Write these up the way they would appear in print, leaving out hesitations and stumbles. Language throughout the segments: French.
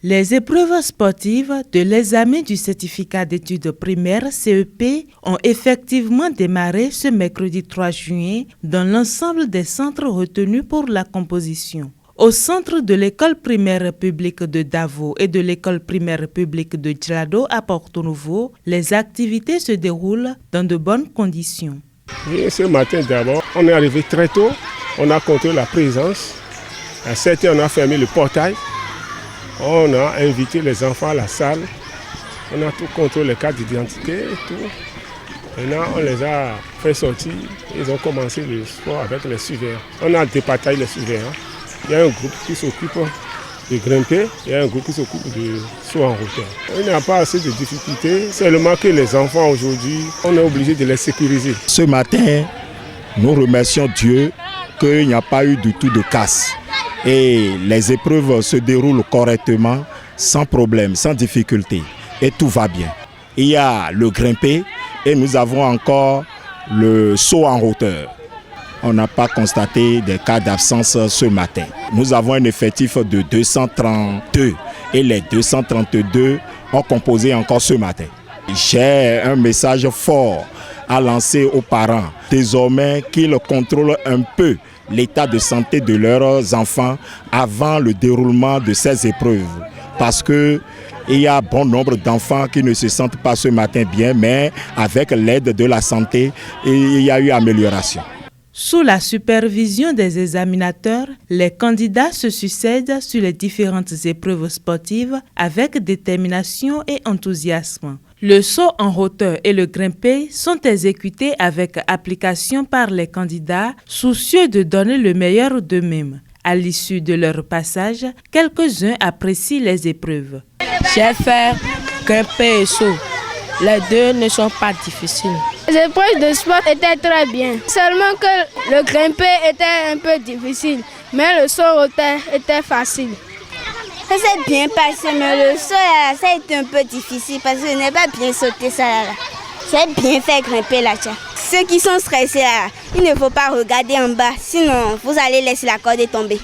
Les épreuves sportives de l'examen du certificat d'études primaires CEP ont effectivement démarré ce mercredi 3 juin dans l'ensemble des centres retenus pour la composition. Au centre de l'école primaire publique de Davo et de l'école primaire publique de Djlado à Porto Novo, les activités se déroulent dans de bonnes conditions. Et ce matin d'abord, on est arrivé très tôt, on a compté la présence. À 7 heures, on a fermé le portail. On a invité les enfants à la salle. On a tout contrôlé les cartes d'identité et tout. Maintenant, on les a fait sortir. Ils ont commencé le sport avec les surveillants. On a départagé les surveillants. Il y a un groupe qui s'occupe de grimper. Il y a un groupe qui s'occupe de saut en hauteur. Il n'y a pas assez de difficultés. Seulement que les enfants aujourd'hui, on est obligé de les sécuriser. Ce matin, nous remercions Dieu qu'il n'y a pas eu du tout de casse. Et les épreuves se déroulent correctement, sans problème, sans difficulté. Et tout va bien. Il y a le grimpé et nous avons encore le saut en hauteur. On n'a pas constaté des cas d'absence ce matin. Nous avons un effectif de 232 et les 232 ont composé encore ce matin. J'ai un message fort à lancer aux parents. Désormais qu'ils contrôlent un peu l'état de santé de leurs enfants avant le déroulement de ces épreuves. Parce qu'il y a bon nombre d'enfants qui ne se sentent pas ce matin bien, mais avec l'aide de la santé, il y a eu amélioration. Sous la supervision des examinateurs, les candidats se succèdent sur les différentes épreuves sportives avec détermination et enthousiasme. Le saut en hauteur et le grimpé sont exécutés avec application par les candidats, soucieux de donner le meilleur d'eux-mêmes. À l'issue de leur passage, quelques-uns apprécient les épreuves. J'ai fait grimper et saut. Les deux ne sont pas difficiles. Les épreuves de sport étaient très bien. Seulement que le grimper était un peu difficile, mais le saut en hauteur était facile. Ça s'est bien passé, mais le saut là, ça a été un peu difficile parce que je n'ai pas bien sauté ça là. J'ai bien fait grimper là. Ceux qui sont stressés là, il ne faut pas regarder en bas, sinon vous allez laisser la corde tomber.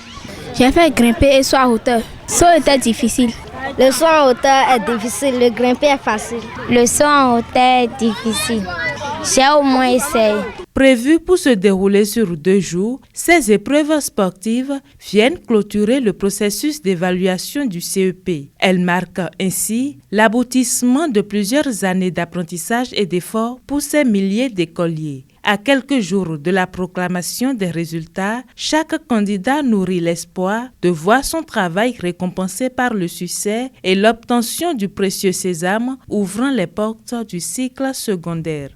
J'ai fait grimper et saut en hauteur. Le saut était difficile. Le saut en hauteur est difficile, le grimper est facile. Le saut en hauteur est difficile. J'ai au moins essayé. Prévues pour se dérouler sur 2 jours, ces épreuves sportives viennent clôturer le processus d'évaluation du CEP. Elles marquent ainsi l'aboutissement de plusieurs années d'apprentissage et d'efforts pour ces milliers d'écoliers. À quelques jours de la proclamation des résultats, chaque candidat nourrit l'espoir de voir son travail récompensé par le succès et l'obtention du précieux sésame ouvrant les portes du cycle secondaire.